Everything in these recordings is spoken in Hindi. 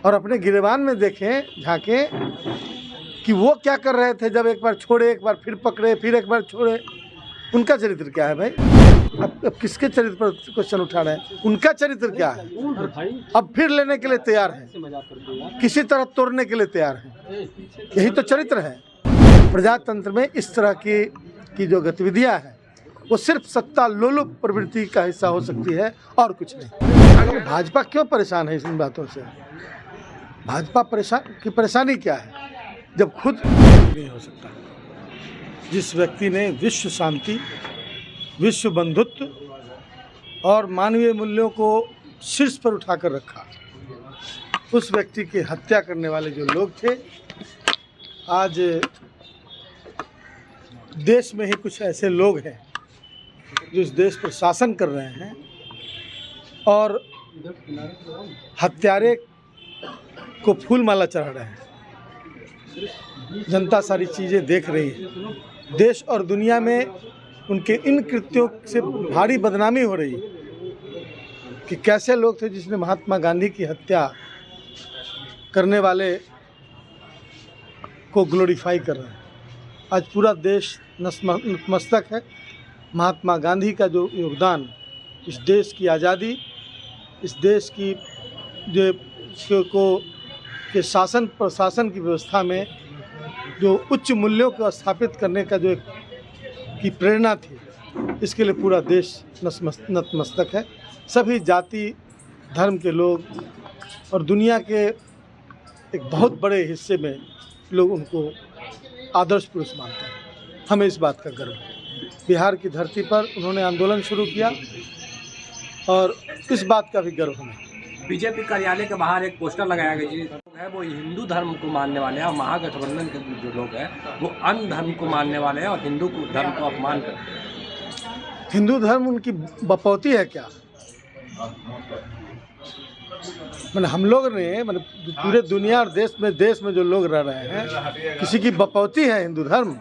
और अपने गिरेबान में देखें, झांकें कि वो क्या कर रहे थे जब एक बार छोड़े, एक बार फिर पकड़े, फिर एक बार छोड़े। उनका चरित्र क्या है भाई? अब किसके चरित्र पर क्वेश्चन उठा रहे हैं? उनका चरित्र क्या है? अब फिर लेने के लिए तैयार है, किसी तरह तोड़ने के लिए तैयार है। यही तो चरित्र है। प्रजातंत्र में इस तरह की जो गतिविधियां हैं वो सिर्फ सत्ता लोलुप प्रवृत्ति का हिस्सा हो सकती है और कुछ नहीं। भाजपा क्यों परेशान है इन बातों से? भाजपा परेशानी क्या है जब खुद नहीं हो सकता? जिस व्यक्ति ने विश्व शांति, विश्व बंधुत्व और मानवीय मूल्यों को शीर्ष पर उठाकर रखा, उस व्यक्ति की हत्या करने वाले जो लोग थे, आज देश में ही कुछ ऐसे लोग हैं जो इस देश पर शासन कर रहे हैं और हत्यारे को फूल माला चढ़ा रहे हैं। जनता सारी चीज़ें देख रही है। देश और दुनिया में उनके इन कृत्यों से भारी बदनामी हो रही है कि कैसे लोग थे जिसने महात्मा गांधी की हत्या करने वाले को ग्लोरीफाई कर रहे हैं। आज पूरा देश नतमस्तक है। महात्मा गांधी का जो योगदान इस देश की आज़ादी, इस देश की के शासन प्रशासन की व्यवस्था में जो उच्च मूल्यों को स्थापित करने का जो की प्रेरणा थी, इसके लिए पूरा देश नतमस्तक है। सभी जाति धर्म के लोग और दुनिया के एक बहुत बड़े हिस्से में लोग उनको आदर्श पुरुष मानते हैं। हमें इस बात का गर्व है। बिहार की धरती पर उन्होंने आंदोलन शुरू किया और इस बात का भी गर्व हमें। बीजेपी कार्यालय के बाहर एक पोस्टर लगाया गया है, वो हिंदू धर्म को मानने वाले हैं और महागठबंधन के जो लोग हैं वो अन्य धर्म को मानने वाले हैं और हिंदू धर्म को अपमान करते हैं। हिंदू धर्म उनकी बपौती है क्या? मैंने हम लोग ने पूरे दुनिया और देश में जो लोग रह रहे हैं, किसी की बपौती है हिंदू धर्म?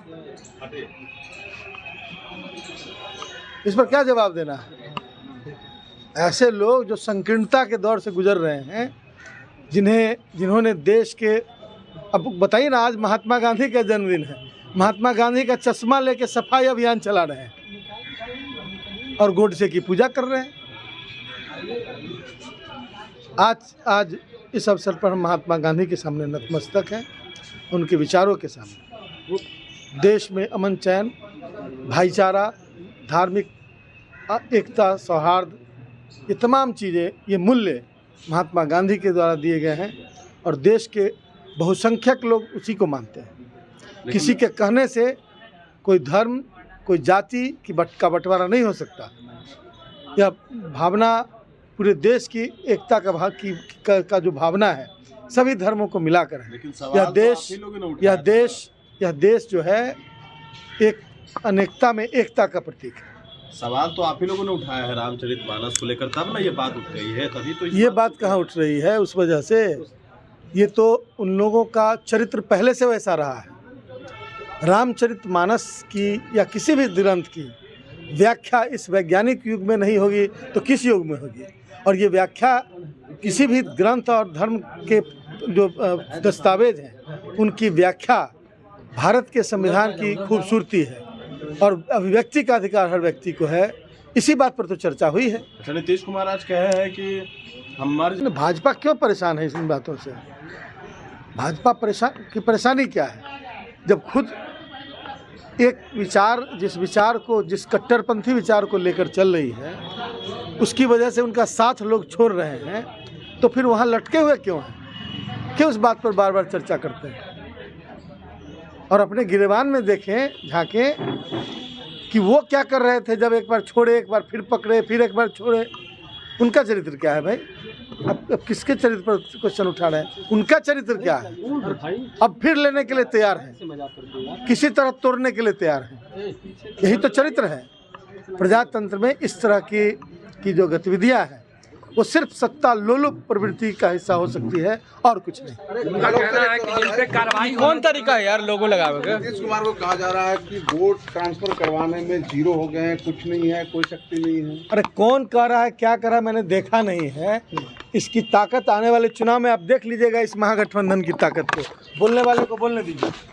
इस पर क्या जवाब देना है? ऐसे लोग जो संकीर्णता के दौर से गुजर रहे हैं, जिन्होंने देश के, अब बताइए ना, आज महात्मा गांधी का जन्मदिन है, महात्मा गांधी का चश्मा लेके सफाई अभियान चला रहे हैं और गोडसे की पूजा कर रहे हैं। आज इस अवसर पर हम महात्मा गांधी के सामने नतमस्तक हैं, उनके विचारों के सामने। देश में अमन चैन, भाईचारा, धार्मिक एकता, सौहार्द, ये तमाम चीज़ें, ये मूल्य महात्मा गांधी के द्वारा दिए गए हैं और देश के बहुसंख्यक लोग उसी को मानते हैं। किसी के कहने से कोई धर्म, कोई जाति का बंटवारा नहीं हो सकता। यह भावना पूरे देश की एकता का जो भावना है, सभी धर्मों को मिलाकर है। यह देश जो है एक अनेकता में एकता का प्रतीक है। सवाल तो आप ही लोगों ने उठाया है रामचरितमानस को लेकर, तब ना ये बात उठ रही है, तभी तो ये बात कहाँ उठ रही है उस वजह से? ये तो उन लोगों का चरित्र पहले से वैसा रहा है। रामचरितमानस की या किसी भी ग्रंथ की व्याख्या इस वैज्ञानिक युग में नहीं होगी तो किस युग में होगी? और ये व्याख्या किसी भी ग्रंथ और धर्म के जो दस्तावेज हैं, उनकी व्याख्या भारत के संविधान की खूबसूरती है और अभिव्यक्ति का अधिकार हर व्यक्ति को है। इसी बात पर तो चर्चा हुई है। अच्छा, नीतीश कुमार आज कहे हैं कि हमारे भाजपा क्यों परेशान है इन बातों से? भाजपा परेशानी क्या है जब खुद एक विचार, जिस कट्टरपंथी विचार को लेकर चल रही है, उसकी वजह से उनका साथ लोग छोड़ रहे हैं, तो फिर वहाँ लटके हुए क्यों हैं? क्यों उस बात पर बार बार चर्चा करते हैं? और अपने गिरेबान में देखें, झांकें कि वो क्या कर रहे थे जब एक बार छोड़े, एक बार फिर पकड़े, फिर एक बार छोड़े। उनका चरित्र क्या है भाई? अब किसके चरित्र पर क्वेश्चन उठा रहे हैं? उनका चरित्र क्या है? अब फिर लेने के लिए तैयार है, किसी तरह तोड़ने के लिए तैयार है। यही तो चरित्र है। प्रजातंत्र में इस तरह की जो गतिविधियां हैं वो सिर्फ सत्ता लोलुप प्रवृत्ति का हिस्सा हो सकती है और कुछ नहीं। उनका कहना है कि जिन पे कार्रवाई कौन तरीका है यार लोगों लगावे का? नीतीश कुमार को कहा जा रहा है कि वोट ट्रांसफर करवाने में जीरो हो गए हैं, कुछ नहीं है, कोई शक्ति नहीं है। अरे कौन कह रहा है, क्या कर रहा है, मैंने देखा नहीं है। इसकी ताकत आने वाले चुनाव में आप देख लीजिएगा, इस महागठबंधन की ताकत को। बोलने वाले को बोलने दीजिए।